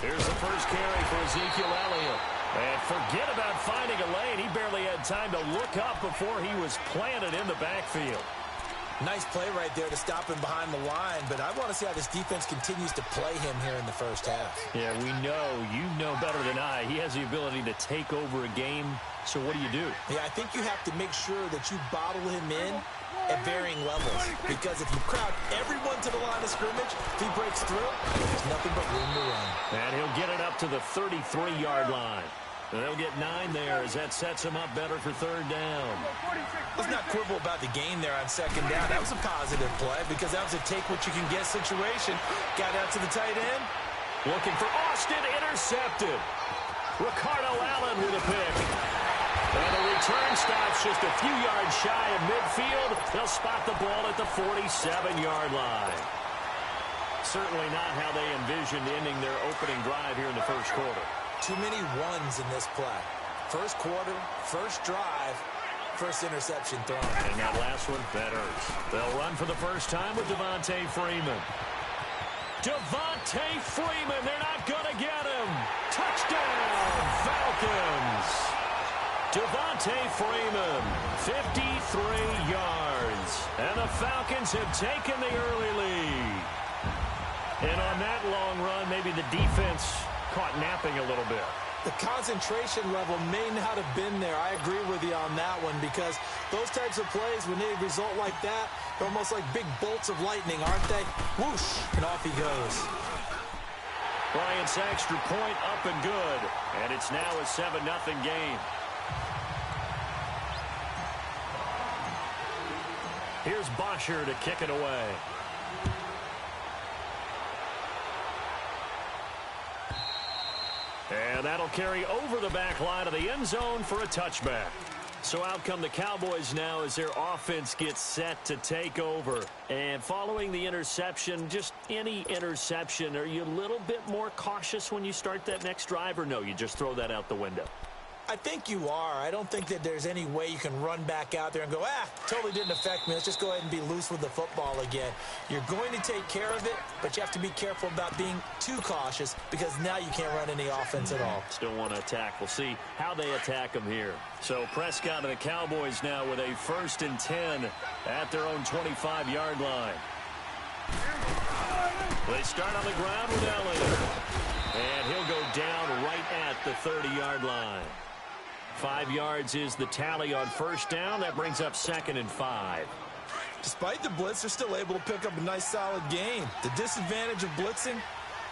Here's the first carry for Ezekiel Elliott. And forget about finding a lane. He barely had time to look up before he was planted in the backfield. Nice play right there to stop him behind the line, but I want to see how this defense continues to play him here in the first half. Yeah, we know. You know better than I. He has the ability to take over a game, so what do you do? Yeah, I think you have to make sure that you bottle him in at varying levels, because if you crowd everyone to the line of scrimmage, if he breaks through, there's nothing but room to run. And he'll get it up to the 33-yard line. They'll get 9 there as that sets him up better for third down. Let's not quibble about the gain there on second down. That was a positive play because that was a take-what-you-can-get situation. Got out to the tight end. Looking for Austin, intercepted. Ricardo Allen with a pick. And the return stops just a few yards shy of midfield. They'll spot the ball at the 47-yard line. Certainly not how they envisioned ending their opening drive here in the first quarter. Too many ones in this play. First quarter, first drive, first interception thrown. And that last one, that hurts. They'll run for the first time with Devontae Freeman. Devontae Freeman, they're not going to get him. Touchdown, Falcons. Devontae Freeman, 53 yards. And the Falcons have taken the early lead. And on that long run, maybe the defense caught napping a little bit. The concentration level may not have been there. I agree with you on that one because those types of plays, when they result like that, they're almost like big bolts of lightning, aren't they? Whoosh, and off he goes. Bryant's extra point up and good. And it's now a 7-0 game. Here's Bosher to kick it away. And that'll carry over the back line of the end zone for a touchback. So out come the Cowboys now as their offense gets set to take over. And following the interception, just any interception, are you a little bit more cautious when you start that next drive, or no, you just throw that out the window? I think you are. I don't think that there's any way you can run back out there and go, totally didn't affect me. Let's just go ahead and be loose with the football again. You're going to take care of it, but you have to be careful about being too cautious because now you can't run any offense at all. Still want to attack. We'll see how they attack them here. So Prescott and the Cowboys now with a 1st and 10 at their own 25-yard line. They start on the ground with Elliott. And he'll go down right at the 30-yard line. 5 yards is the tally on first down. That brings up 2nd and 5. Despite the blitz, they're still able to pick up a nice, solid gain. The disadvantage of blitzing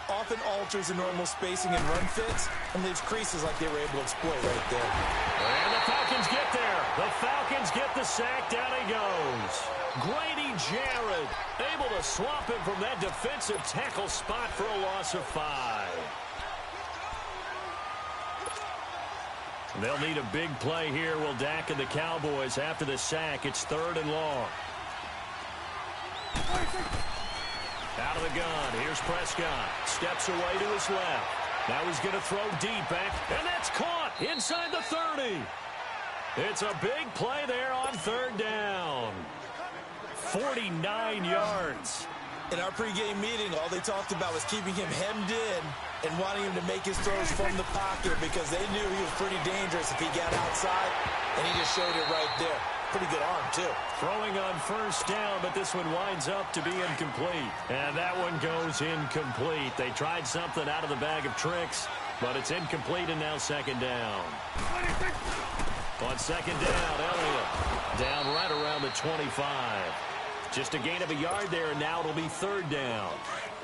often alters the normal spacing and run fits and leaves creases like they were able to exploit right there. And the Falcons get there. The Falcons get the sack. Down he goes. Grady Jarrett able to swamp him from that defensive tackle spot for a loss of 5. They'll need a big play here, will Dak and the Cowboys after the sack. It's 3rd and long. Out of the gun. Here's Prescott. Steps away to his left. Now he's going to throw deep back. And that's caught inside the 30. It's a big play there on 3rd down. 49 yards. In our pregame meeting, all they talked about was keeping him hemmed in and wanting him to make his throws from the pocket because they knew he was pretty dangerous if he got outside, and he just showed it right there. Pretty good arm, too. Throwing on first down, but this one winds up to be incomplete. And that one goes incomplete. They tried something out of the bag of tricks, but it's incomplete and now 2nd down. On 2nd down, Elliott down right around the 25. Just a gain of a yard there, and now it'll be 3rd down.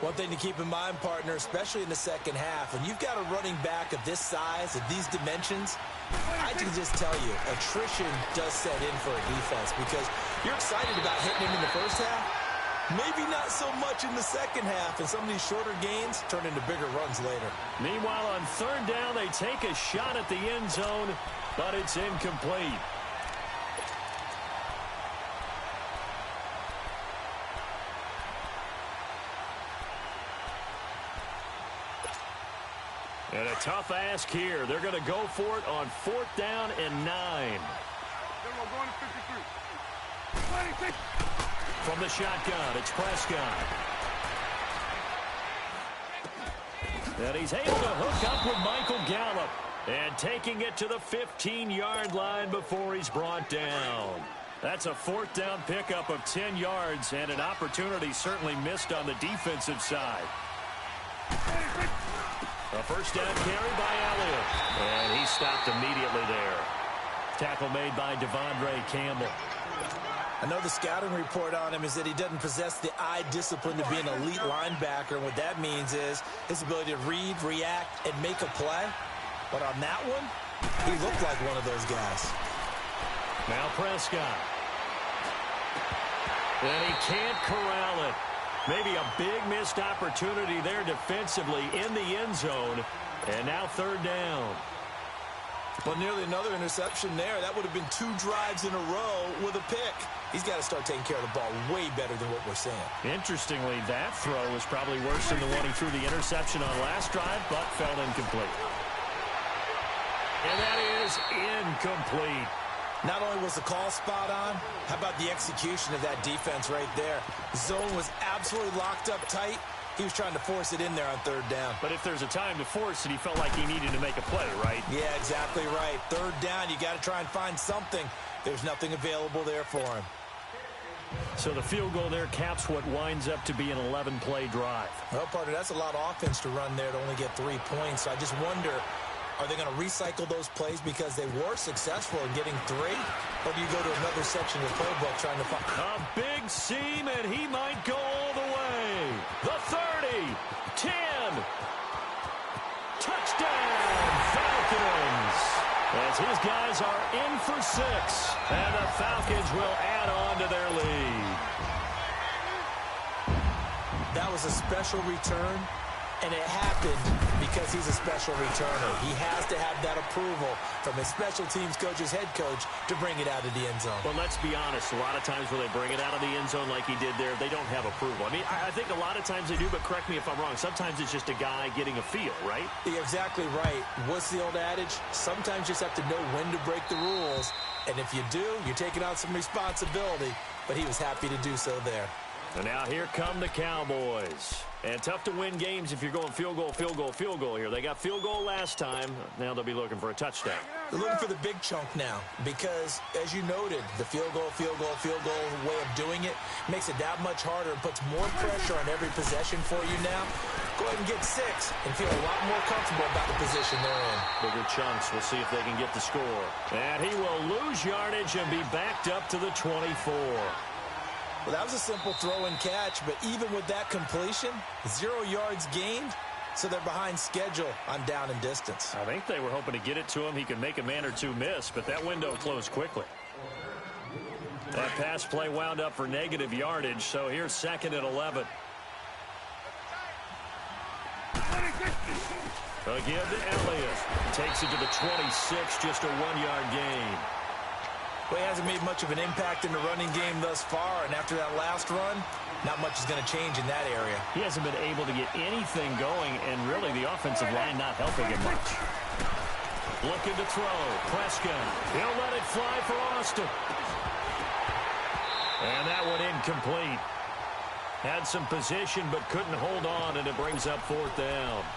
One thing to keep in mind, partner, especially in the second half, when you've got a running back of this size, of these dimensions, I can just tell you, attrition does set in for a defense because you're excited about hitting him in the first half. Maybe not so much in the second half, and some of these shorter gains turn into bigger runs later. Meanwhile, on 3rd down, they take a shot at the end zone, but it's incomplete. And a tough ask here. They're going to go for it on 4th down and 9. From the shotgun, it's Prescott. And he's able to hook up with Michael Gallup. And taking it to the 15-yard line before he's brought down. That's a fourth down pickup of 10 yards and an opportunity certainly missed on the defensive side. A first down carry by Elliott. And he stopped immediately there. Tackle made by Devondre Campbell. I know the scouting report on him is that he doesn't possess the eye discipline to be an elite linebacker. And what that means is his ability to read, react, and make a play. But on that one, he looked like one of those guys. Now Prescott. And he can't corral it. Maybe a big missed opportunity there defensively in the end zone. And now third down. Well, nearly another interception there. That would have been 2 drives in a row with a pick. He's got to start taking care of the ball way better than what we're seeing. Interestingly, that throw was probably worse than the one he threw the interception on last drive, but fell incomplete. And that is incomplete. Not only was the call spot on, how about the execution of that defense right there? Zone was absolutely locked up tight. He was trying to force it in there on third down. But if there's a time to force it, he felt like he needed to make a play, right? Yeah, exactly right. Third down, you got to try and find something. There's nothing available there for him. So the field goal there caps what winds up to be an 11-play drive. Well, partner, that's a lot of offense to run there to only get 3 points. So I just wonder, are they going to recycle those plays because they were successful in getting 3? Or do you go to another section of the playbook trying to find... A big seam, and he might go all the way. The 30, 10. Touchdown, Falcons. As his guys are in for 6. And the Falcons will add on to their lead. That was a special return. And it happened because he's a special returner. He has to have that approval from his special teams coach, his head coach, to bring it out of the end zone. Well, let's be honest. A lot of times when they bring it out of the end zone like he did there, they don't have approval. I mean, I think a lot of times they do, but correct me if I'm wrong. Sometimes it's just a guy getting a feel, right? You're exactly right. What's the old adage? Sometimes you just have to know when to break the rules. And if you do, you're taking on some responsibility. But he was happy to do so there. And now here come the Cowboys. And tough to win games if you're going field goal, field goal, field goal here. They got field goal last time. Now they'll be looking for a touchdown. They're looking for the big chunk now because, as you noted, the field goal way of doing it makes it that much harder and puts more pressure on every possession for you now. Go ahead and get 6 and feel a lot more comfortable about the position they're in. Bigger chunks. We'll see if they can get the score. And he will lose yardage and be backed up to the 24. Well, that was a simple throw and catch, but even with that completion, 0 yards gained, so they're behind schedule on down and distance. I think they were hoping to get it to him. He could make a man or 2 miss, but that window closed quickly. That pass play wound up for negative yardage, so here's 2nd and 11. Again to Elliott. Takes it to the 26, just a 1-yard gain. Well, he hasn't made much of an impact in the running game thus far, and after that last run, not much is going to change in that area. He hasn't been able to get anything going, and really the offensive line not helping him much. Looking to throw. Prescott. He'll let it fly for Austin. And that one incomplete. Had some position, but couldn't hold on, and it brings up 4th down.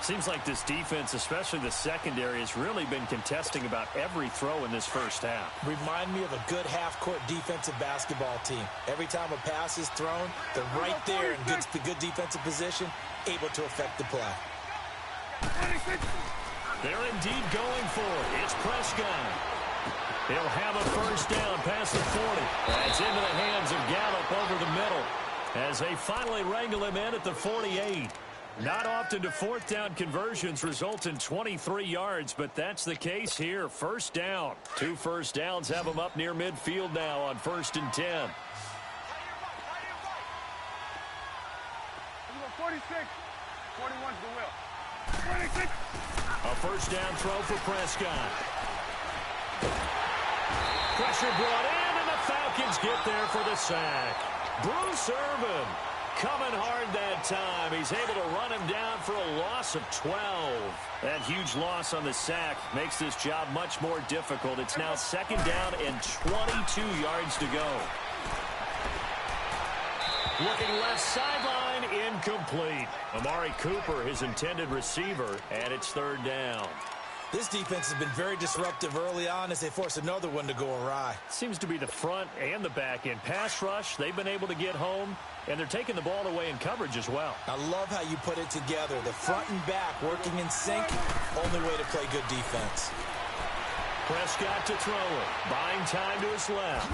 Seems like this defense, especially the secondary, has really been contesting about every throw in this first half. Remind me of a good half-court defensive basketball team. Every time a pass is thrown, they're right there in good defensive position, able to affect the play. They're indeed going for it. It's Prescott. He'll have a first down past the 40. That's into the hands of Gallup over the middle as they finally wrangle him in at the 48. Not often do 4th down conversions result in 23 yards, but that's the case here. First down. 2 first downs have them up near midfield now on 1st and 10. 46. 41's the will. 26. A first down throw for Prescott. Pressure brought in, and the Falcons get there for the sack. Bruce Irvin coming hard that time. He's able to run him down for a loss of 12. That huge loss on the sack makes this job much more difficult. It's now 2nd down and 22 yards to go. Looking left sideline, incomplete. Amari Cooper, his intended receiver, and it's third down. This defense has been very disruptive early on as they force another one to go awry. Seems to be the front and the back end. Pass rush, they've been able to get home, and they're taking the ball away in coverage as well. I love how you put it together. The front and back working in sync, only way to play good defense. Prescott to throw it. Buying time to his left.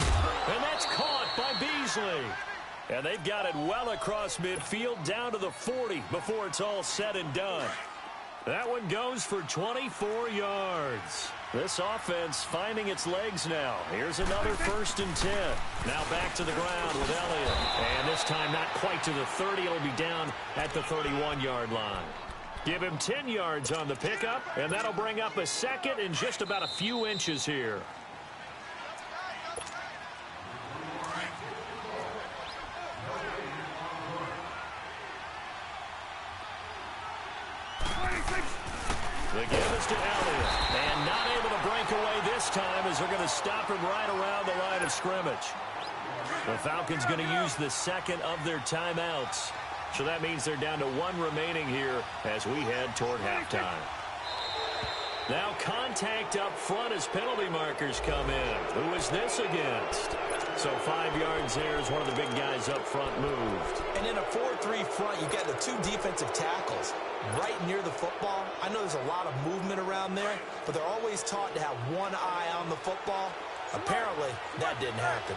And that's caught by Beasley. And they've got it well across midfield down to the 40 before it's all said and done. That one goes for 24 yards. This offense finding its legs now. Here's another 1st and 10. Now back to the ground with Elliott. And this time not quite to the 30. It'll be down at the 31-yard line. Give him 10 yards on the pickup, and that'll bring up a second in just about a few inches here. The give is to Elliott. And not able to break away this time as they're going to stop him right around the line of scrimmage. The Falcons going to use the second of their timeouts. So that means they're down to one remaining here as we head toward halftime. Now contact up front as penalty markers come in. Who is this against? So 5 yards there as one of the big guys up front moved. And in a 4-3 front, you've got the 2 defensive tackles right near the football. I know there's a lot of movement around there, but they're always taught to have one eye on the football. Apparently, that didn't happen.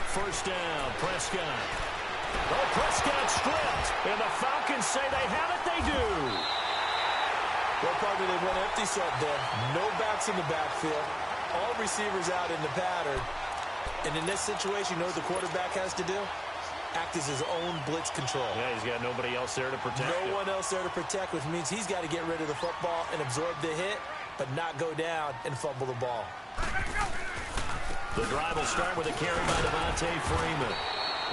First down, Prescott. Oh, Prescott stripped, and the Falcons say they have it. They do. Well, partner, they went empty set there. No backs in the backfield. All receivers out in the pattern. And in this situation, you know what the quarterback has to do? Act as his own blitz control. Yeah, he's got nobody else there to protect him. No one else there to protect, which means he's got to get rid of the football and absorb the hit, but not go down and fumble the ball. The drive will start with a carry by Devontae Freeman.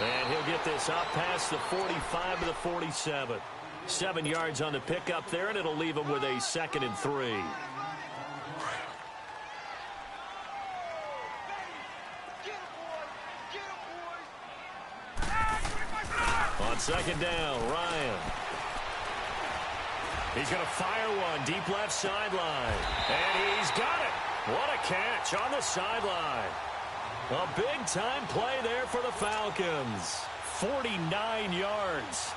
And he'll get this up past the 45 to the 47. 7 yards on the pickup there, and it'll leave him with a 2nd and 3. On 2nd down, Ryan. He's going to fire one deep left sideline. And he's got it. What a catch on the sideline. A big-time play there for the Falcons. 49 yards.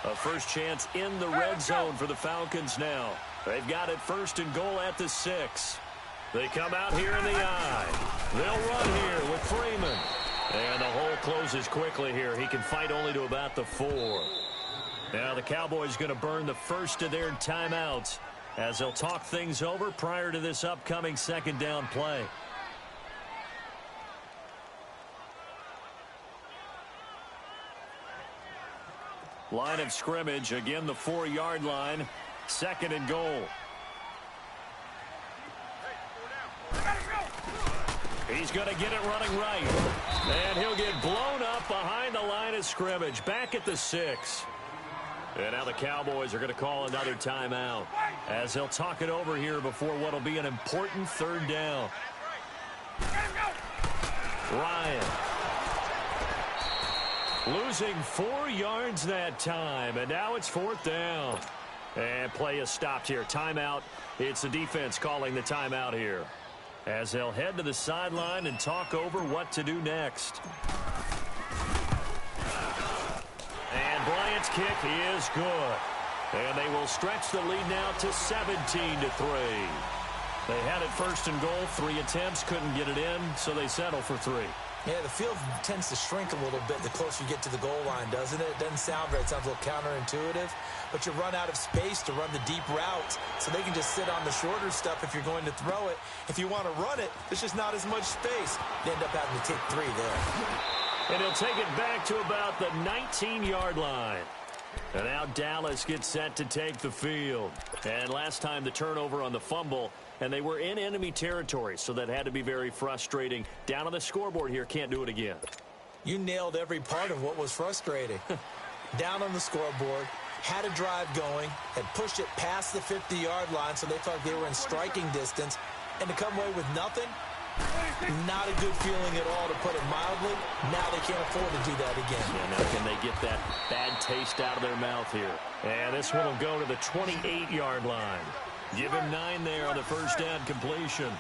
A first chance in the red zone for the Falcons now. They've got it 1st and goal at the 6. They come out here in the I. They'll run here with Freeman. And the hole closes quickly here. He can fight only to about the 4. Now the Cowboys going to burn the first of their timeouts as they'll talk things over prior to this upcoming 2nd down play. Line of scrimmage, again the 4-yard line, 2nd and goal. He's going to get it running right. And he'll get blown up behind the line of scrimmage, back at the 6. And now the Cowboys are going to call another timeout as they'll talk it over here before what will be an important 3rd down. Ryan. Losing 4 yards that time, and now it's 4th down. And play is stopped here. Timeout. It's the defense calling the timeout here as they'll head to the sideline and talk over what to do next. And Bryant's kick is good. And they will stretch the lead now to 17-3. They had it 1st and goal, 3 attempts, couldn't get it in, so they settle for 3. Yeah, the field tends to shrink a little bit the closer you get to the goal line, doesn't it? It doesn't sound right. It sounds a little counterintuitive. But you run out of space to run the deep routes, so they can just sit on the shorter stuff if you're going to throw it. If you want to run it, there's just not as much space. They end up having to take 3 there. And he'll take it back to about the 19-yard line. And now Dallas gets set to take the field. And last time the turnover on the fumble, and they were in enemy territory, so that had to be very frustrating. Down on the scoreboard here, can't do it again. You nailed every part of what was frustrating. down on the scoreboard, had a drive going, had pushed it past the 50-yard line so they felt they were in striking distance, and to come away with nothing, not a good feeling at all, to put it mildly. Now they can't afford to do that again. Yeah, now can they get that bad taste out of their mouth here? And this one will go to the 28-yard line. Give him 9 there on the first down completion.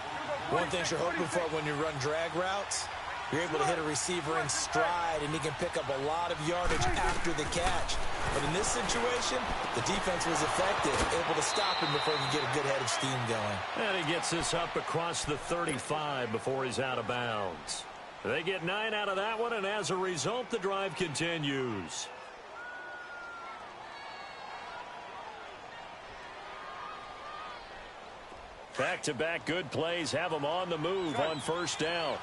One thing you're hoping for when you run drag routes, you're able to hit a receiver in stride, and he can pick up a lot of yardage after the catch. But in this situation, the defense was effective, able to stop him before he could get a good head of steam going. And he gets this up across the 35 before he's out of bounds. They get 9 out of that one, and as a result, the drive continues. Back-to-back good plays have them on the move on first down.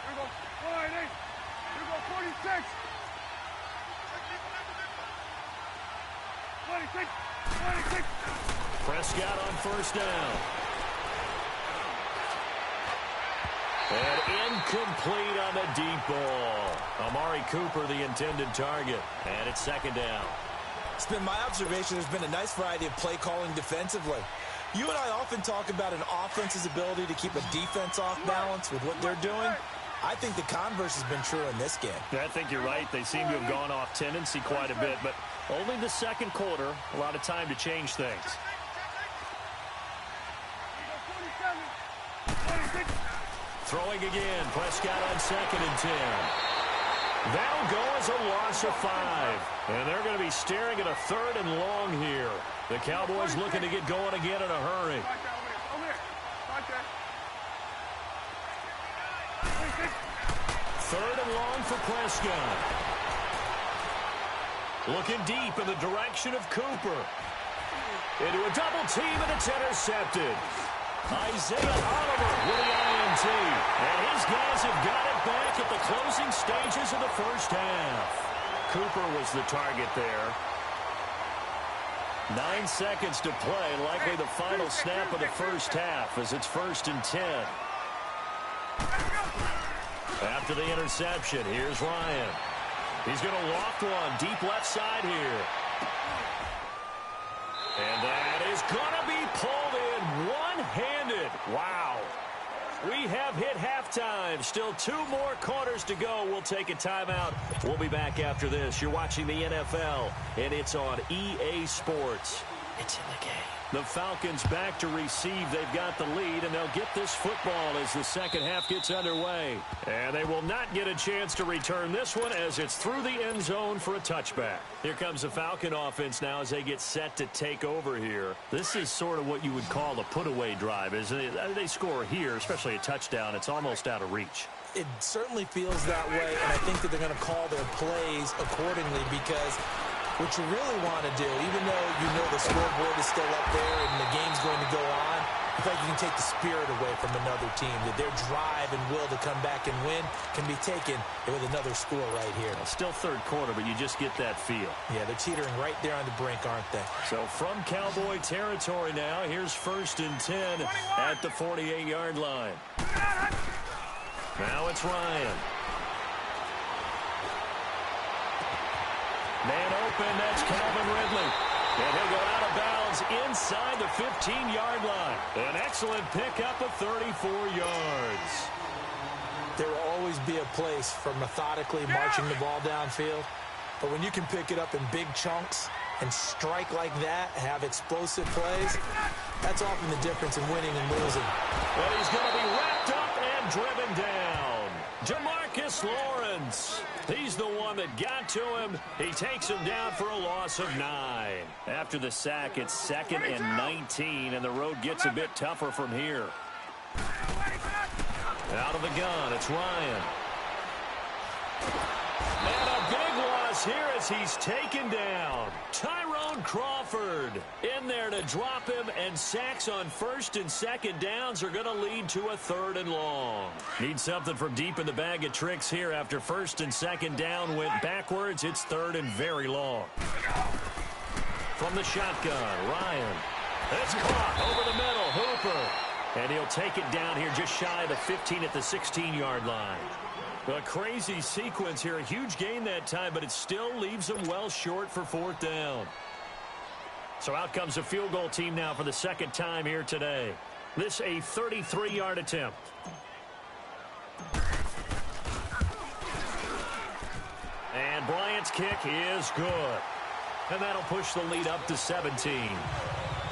Here we go. 180. Here we go. 46. 26. 26. Prescott on first down. And incomplete on the deep ball. Amari Cooper, the intended target. And it's second down. It's been my observation there's been a nice variety of play calling defensively. You and I often talk about an offense's ability to keep a defense off balance with what they're doing. I think the converse has been true in this game. I think you're right. They seem to have gone off tendency quite a bit, but only the second quarter. A lot of time to change things. Throwing again. Prescott on 2nd and 10. That'll go as a loss of 5. And they're going to be staring at a 3rd and long here. The Cowboys looking to get going again in a hurry. 3rd and long for Prescott. Looking deep in the direction of Cooper. Into a double team, and it's intercepted. Isaiah Oliver with the INT. And his guys have got it back at the closing stages of the first half. Cooper was the target there. 9 seconds to play, likely the final snap of the first half as it's 1st and 10. After the interception, here's Ryan. He's going to loft one deep left side here. And that is going to be pulled in one-handed. Wow. We have hit halftime. Still 2 more quarters to go. We'll take a timeout. We'll be back after this. You're watching the NFL, and it's on EA Sports. It's in the game. The Falcons back to receive. They've got the lead, and they'll get this football as the second half gets underway. And they will not get a chance to return this one as it's through the end zone for a touchback. Here comes the Falcon offense now as they get set to take over here. This is sort of what you would call a put-away drive, isn't it? They score here, especially a touchdown. It's almost out of reach. It certainly feels that way, and I think that they're going to call their plays accordingly because what you really want to do, even though you know the scoreboard is still up there and the game's going to go on, I feel like you can take the spirit away from another team, that their drive and will to come back and win can be taken with another score right here. Well, still third quarter, but you just get that feel. Yeah, they're teetering right there on the brink, aren't they? So from Cowboy territory now, here's 1st and 10 at the 48-yard line. Now it's Ryan. Man open, that's Calvin Ridley. And he'll go out of bounds inside the 15-yard line. An excellent pickup of 34 yards. There will always be a place for methodically marching the ball downfield. But when you can pick it up in big chunks and strike like that, have explosive plays, that's often the difference in winning and losing. But he's going to be wrapped up and driven down. Jamarcus Lawrence. He's the one that got to him. He takes him down for a loss of 9. After the sack, it's 2nd and 19, and the road gets a bit tougher from here. Out of the gun, it's Ryan. And a big loss here as he's taken down. Tyrone Crawford in there to drop him, and sacks on 1st and 2nd downs are going to lead to a 3rd and long. Need something from deep in the bag of tricks here after 1st and 2nd down went backwards. It's 3rd and very long. From the shotgun, Ryan. It's caught over the middle, Hooper. And he'll take it down here just shy of the 15 at the 16-yard line. A crazy sequence here. A huge gain that time, but it still leaves them well short for fourth down. So out comes a field goal team now for the second time here today. This a 33-yard attempt. And Bryant's kick is good. And that'll push the lead up to 17.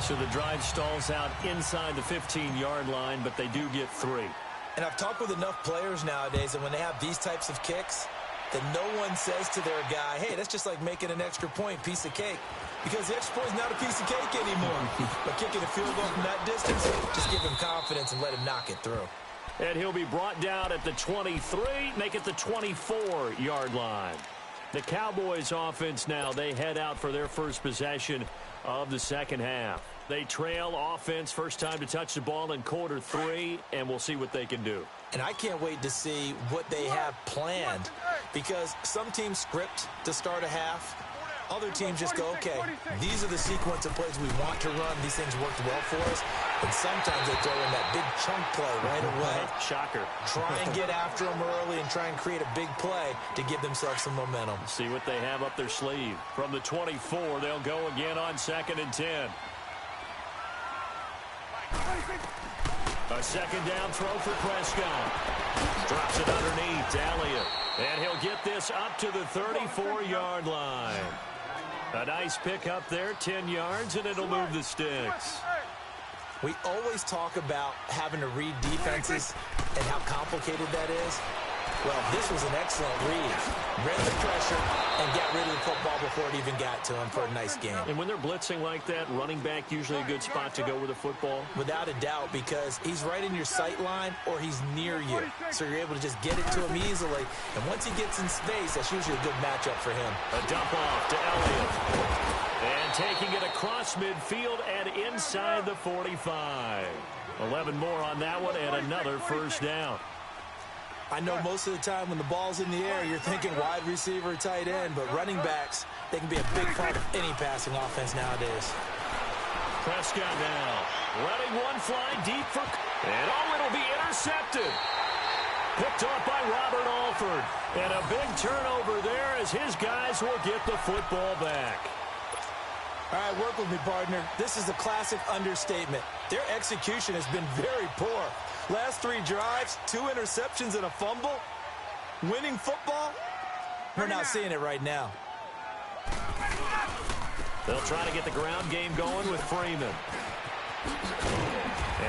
So the drive stalls out inside the 15-yard line, but they do get 3. And I've talked with enough players nowadays that when they have these types of kicks, that no one says to their guy, hey, that's just like making an extra point, piece of cake. Because the extra point is not a piece of cake anymore. But kicking a field goal from that distance, just give him confidence and let him knock it through. And he'll be brought down at the 23, make it the 24-yard line. The Cowboys offense now, they head out for their first possession of the second half. They trail offense, first time to touch the ball in quarter 3, and we'll see what they can do. And I can't wait to see what they have planned, because some teams script to start a half. Other teams just go, okay, these are the sequence of plays we want to run. These things worked well for us. And sometimes they throw in that big chunk play right away. Shocker. Try and get after them early and try and create a big play to give themselves some momentum. See what they have up their sleeve. From the 24, they'll go again on 2nd and 10. A second down throw for Prescott. Drops it underneath to Elliott. And he'll get this up to the 34-yard line. A nice pick up there, 10 yards, and it'll move the sticks. We always talk about having to read defenses and how complicated that is. Well, this was an excellent read. Read the pressure and got rid of the football before it even got to him for a nice game. And when they're blitzing like that, running back usually a good spot to go with the football? Without a doubt, because he's right in your sight line or he's near you. So you're able to just get it to him easily. And once he gets in space, that's usually a good matchup for him. A dump off to Elliott. And taking it across midfield and inside the 45. 11 more on that one and another first down. I know most of the time when the ball's in the air, you're thinking wide receiver, tight end, but running backs, they can be a big part of any passing offense nowadays. Prescott now, letting one fly deep for, and it'll be intercepted. Picked off by Robert Alford, and a big turnover there as his guys will get the football back. All right, work with me, partner. This is a classic understatement. Their execution has been very poor. Last 3 drives, 2 interceptions and a fumble. Winning football? We're not seeing it right now. They'll try to get the ground game going with Freeman.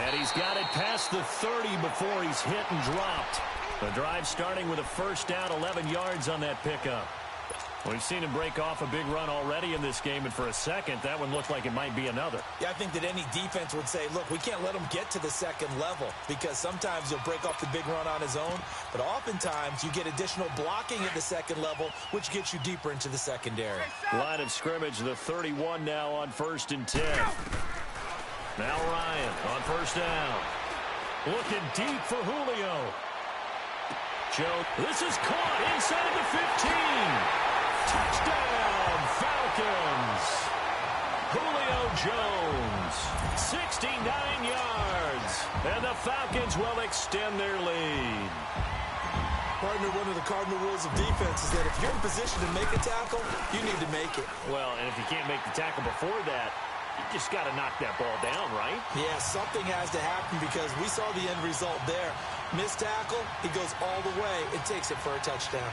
And he's got it past the 30 before he's hit and dropped. The drive starting with a first down, 11 yards on that pickup. We've seen him break off a big run already in this game, and for a second, that one looked like it might be another. Yeah, I think that any defense would say, look, we can't let him get to the second level, because sometimes he'll break off the big run on his own, but oftentimes you get additional blocking at the second level, which gets you deeper into the secondary. Line of scrimmage, the 31 now on 1st and 10. Now Ryan on first down. Looking deep for Julio. Joe, this is caught inside the 15. Touchdown, Falcons. Julio Jones, 69 yards. And the Falcons will extend their lead. Partner, one of the cardinal rules of defense is that if you're in position to make a tackle, you need to make it. Well, and if you can't make the tackle before that, you just got to knock that ball down, right? Yeah, something has to happen because we saw the end result there. Missed tackle, he goes all the way and takes it for a touchdown.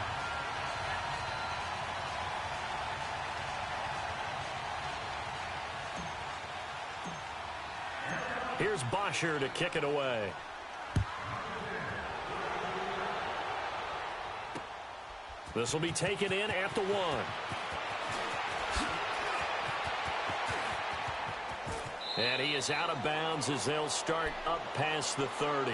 Here's Bosher to kick it away. This will be taken in at the 1. And he is out of bounds as they'll start up past the 30.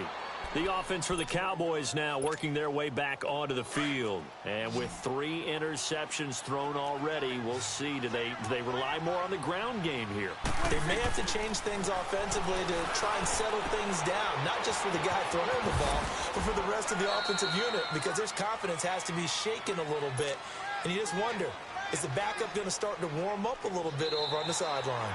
The offense for the Cowboys now working their way back onto the field. And with 3 interceptions thrown already, we'll see. Do they rely more on the ground game here? They may have to change things offensively to try and settle things down, not just for the guy throwing the ball, but for the rest of the offensive unit, because their confidence has to be shaken a little bit. And you just wonder, is the backup going to start to warm up a little bit over on the sideline?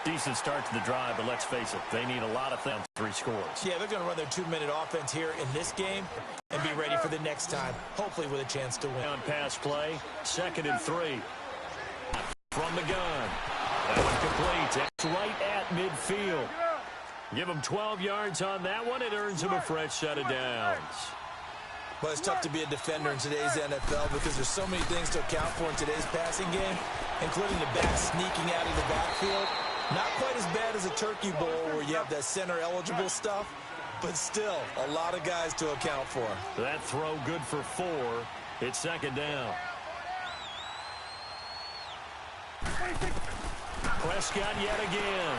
Decent start to the drive, but let's face it, they need a lot of things, 3 scores. Yeah, they're going to run their 2-minute offense here in this game and be ready for the next time, hopefully with a chance to win. On pass play, 2nd and 3. From the gun. That one complete. It's right at midfield. Give him 12 yards on that one. It earns him a fresh set of downs. But it's tough to be a defender in today's NFL because there's so many things to account for in today's passing game, including the back sneaking out of the backfield. Not quite as bad as a turkey bowl where you have that center-eligible stuff, but still a lot of guys to account for. That throw good for 4. It's 2nd down. Prescott yet again.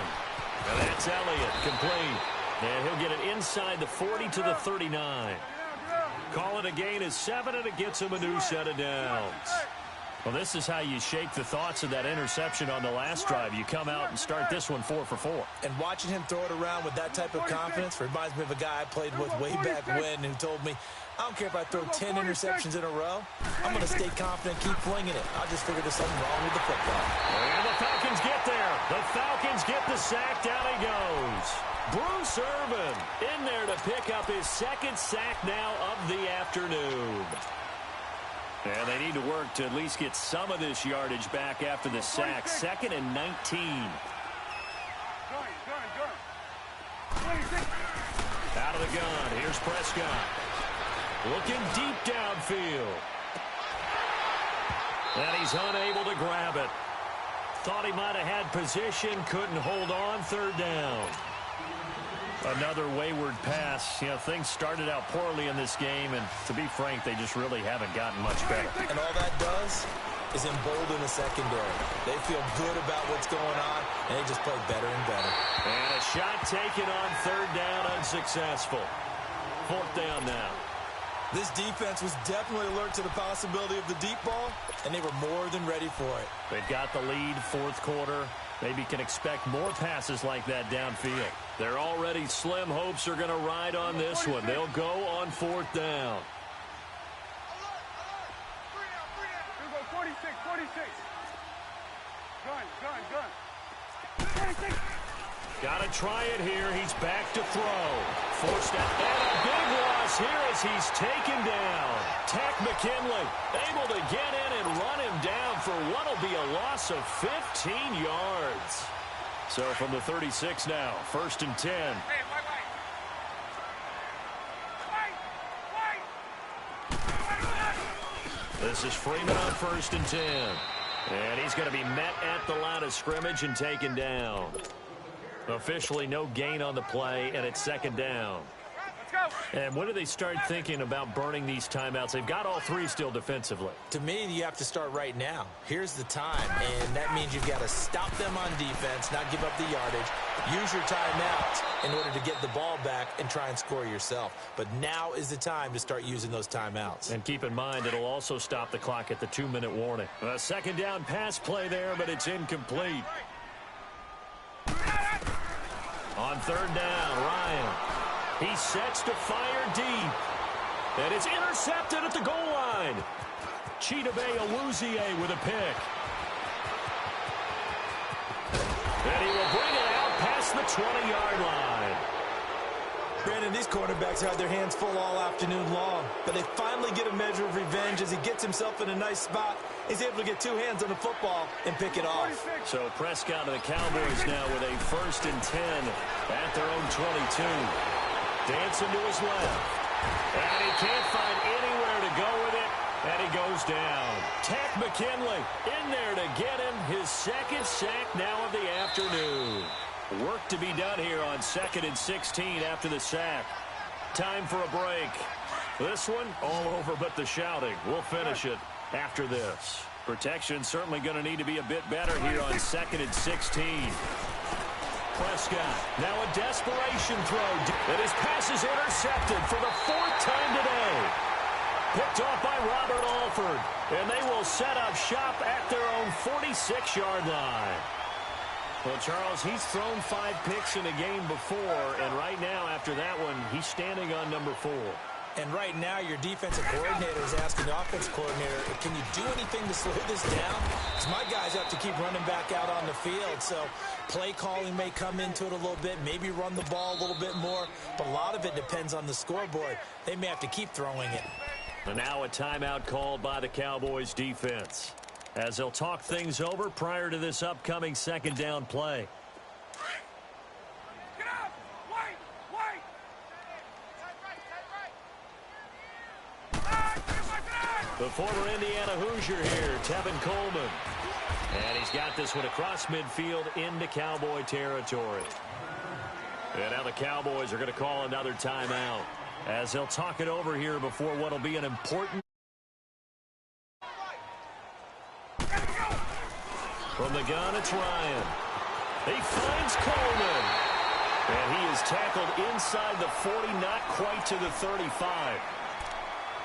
And that's Elliott, complete. And he'll get it inside the 40 to the 39. Call it a gain of 7, and it gets him a new set of downs. Well, this is how you shake the thoughts of that interception on the last drive. You come out and start this one 4 for 4. And watching him throw it around with that type of confidence reminds me of a guy I played with way back when who told me, I don't care if I throw 10 interceptions in a row. I'm going to stay confident, keep flinging it. I just figured there's something wrong with the football. And the Falcons get there. The Falcons get the sack. Down he goes. Bruce Irvin in there to pick up his 2nd sack now of the afternoon. And they need to work to at least get some of this yardage back after the sack. 2nd and 19. Out of the gun. Here's Prescott. Looking deep downfield. And he's unable to grab it. Thought he might have had position. Couldn't hold on. 3rd down. Another wayward pass. You know, things started out poorly in this game, and to be frank, they just really haven't gotten much better. And all that does is embolden the secondary. They feel good about what's going on, and they just play better and better. And a shot taken on 3rd down, unsuccessful. 4th down now. This defense was definitely alert to the possibility of the deep ball, and they were more than ready for it. They've got the lead, 4th quarter. Maybe can expect more passes like that downfield. They're already slim hopes are going to ride on this one. They'll go on 4th down. 46. Gun. Got to try it here. He's back to throw. Forced out. And a big loss here as he's taken down. Tack McKinley able to get in and run him down for what will be a loss of 15 yards. So from the 36 now, 1st and 10. This is Freeman on 1st and 10. And he's going to be met at the line of scrimmage and taken down. Officially no gain on the play, and it's 2nd down. And when do they start thinking about burning these timeouts? They've got all 3 still defensively. To me, you have to start right now. Here's the time, and that means you've got to stop them on defense, not give up the yardage, use your timeouts in order to get the ball back and try and score yourself. But now is the time to start using those timeouts. And keep in mind, it'll also stop the clock at the 2-minute warning. A 2nd down pass play there, but it's incomplete. On 3rd down, Ryan. He sets to fire deep. And it's intercepted at the goal line. Chidobe Awuzie with a pick. And he will bring it out past the 20-yard line. Brandon, these quarterbacks had their hands full all afternoon long, but they finally get a measure of revenge as he gets himself in a nice spot. He's able to get 2 hands on the football and pick it off. So Prescott and the Cowboys now with a 1st and 10 at their own 22. Dancing to his left. And he can't find anywhere to go with it. And he goes down. Tack McKinley in there to get him his 2nd sack now of the afternoon. Work to be done here on 2nd and 16 after the sack. Time for a break. This one all over but the shouting. We'll finish it after this. Protection certainly going to need to be a bit better here on 2nd and 16. Prescott, now a desperation throw. And his pass is intercepted for the 4th time today. Picked off by Robert Alford. And they will set up shop at their own 46-yard line. Well, Charles, he's thrown 5 picks in a game before, and right now, after that one, he's standing on number 4. And right now, your defensive coordinator is asking the offensive coordinator, can you do anything to slow this down? Because my guys have to keep running back out on the field. So play calling may come into it a little bit, maybe run the ball a little bit more. But a lot of it depends on the scoreboard. They may have to keep throwing it. And now a timeout called by the Cowboys defense, as they'll talk things over prior to this upcoming second down play. The former Indiana Hoosier here, Tevin Coleman. And he's got this one across midfield into Cowboy territory. And now the Cowboys are going to call another timeout, as they'll talk it over here before what will be an important... From the gun, it's Ryan. He finds Coleman. And he is tackled inside the 40, not quite to the 35.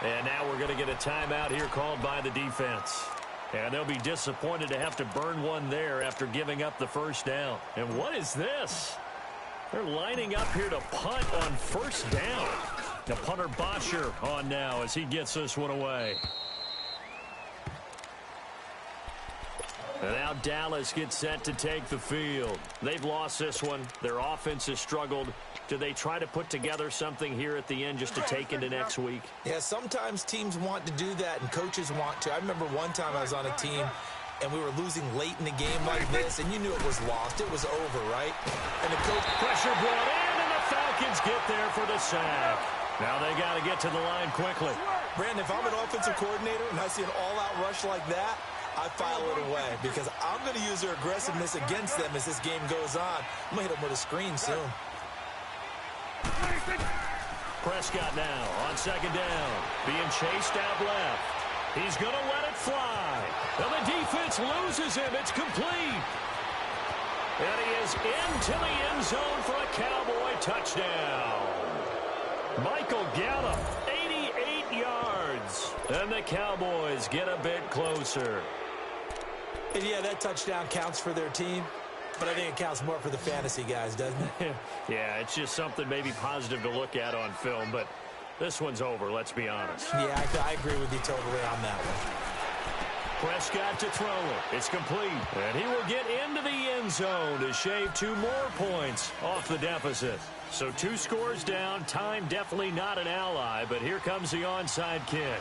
And now we're going to get a timeout here called by the defense. And they'll be disappointed to have to burn one there after giving up the first down. And what is this? They're lining up here to punt on first down. The punter Bosher on now as he gets this one away. And now Dallas gets set to take the field. They've lost this one. Their offense has struggled. Do they try to put together something here at the end just to take into next week? Yeah, sometimes teams want to do that and coaches want to. I remember one time I was on a team and we were losing late in the game like this, and you knew it was lost. It was over, right? And the coach... Pressure brought in, and the Falcons get there for the sack. Now they got to get to the line quickly. Brandon, if I'm an offensive coordinator and I see an all-out rush like that, I file it away because I'm going to use their aggressiveness against them as this game goes on. I'm going to hit them with a screen soon. Prescott now on second down, being chased out left. He's going to let it fly. And the defense loses him. It's complete. And he is into the end zone for a Cowboy touchdown. Michael Gallup, 88 yards. And the Cowboys get a bit closer. And yeah, that touchdown counts for their team. But I think it counts more for the fantasy guys, doesn't it? Yeah, it's just something maybe positive to look at on film, but this one's over, let's be honest. Yeah, I agree with you totally on that one. Prescott to throw it. It's complete. And he will get into the end zone to shave 2 more points off the deficit. So 2 scores down. Time definitely not an ally, but here comes the onside kick.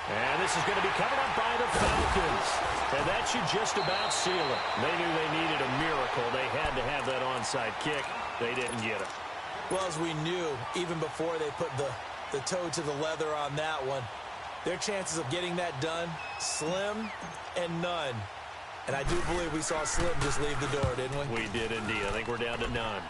And this is going to be covered up by the Falcons. And that should just about seal it. They knew they needed a miracle. They had to have that onside kick. They didn't get it. Well, as we knew, even before they put the toe to the leather on that one, their chances of getting that done, slim and none. And I do believe we saw Slim just leave the door, didn't we? We did indeed. I think we're down to none.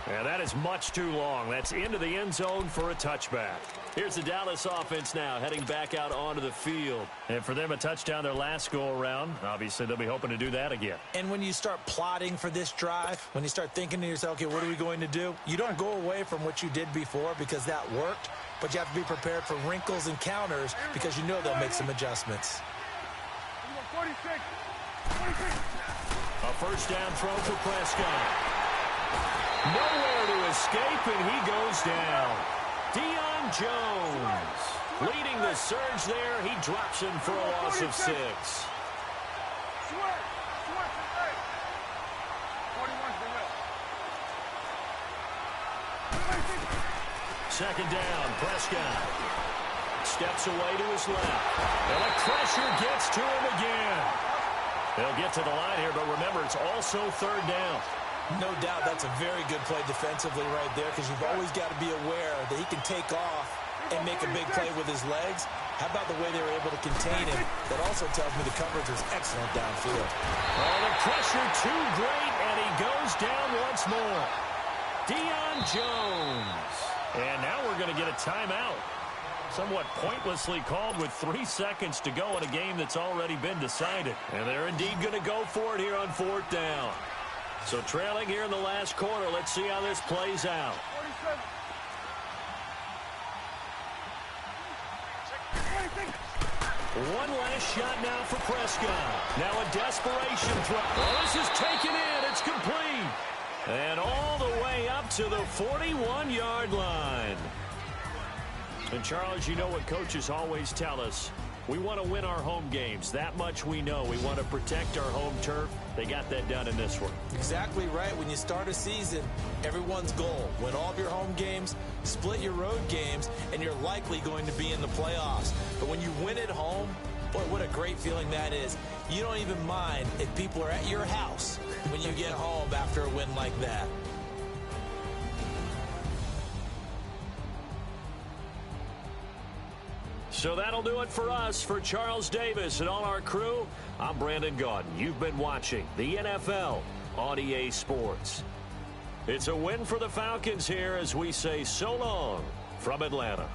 And that is much too long. That's into the end zone for a touchback. Here's the Dallas offense now heading back out onto the field. And for them, a touchdown their last go-around. Obviously, they'll be hoping to do that again. And when you start plotting for this drive, when you start thinking to yourself, okay, what are we going to do? You don't go away from what you did before because that worked, but you have to be prepared for wrinkles and counters because you know they'll make some adjustments. 46. A first down throw for Prescott. Nowhere to escape, and he goes down. Deion Jones leading the surge there. He drops him for a loss of 6. Second down, Prescott steps away to his left. And the pressure gets to him again. They'll get to the line here, but remember, it's also third down. No doubt that's a very good play defensively right there because you've always got to be aware that he can take off and make a big play with his legs. How about the way they were able to contain him? That also tells me the coverage was excellent downfield. Oh, the pressure too great, and he goes down once more. Deion Jones. And now we're going to get a timeout. Somewhat pointlessly called with 3 seconds to go in a game that's already been decided. And they're indeed going to go for it here on fourth down. So trailing here in the last quarter, let's see how this plays out. 47. One last shot now for Prescott. Now a desperation throw. Oh, this is taken in. It's complete. And all the way up to the 41-yard line. And, Charles, you know what coaches always tell us. We want to win our home games. That much we know. We want to protect our home turf. They got that done in this one. Exactly right. When you start a season, everyone's goal: win all of your home games, split your road games, and you're likely going to be in the playoffs. But when you win at home, boy, what a great feeling that is. You don't even mind if people are at your house when you get home after a win like that. So that'll do it for us. For Charles Davis and all our crew, I'm Brandon Gaudin. You've been watching the NFL on EA Sports. It's a win for the Falcons here as we say so long from Atlanta.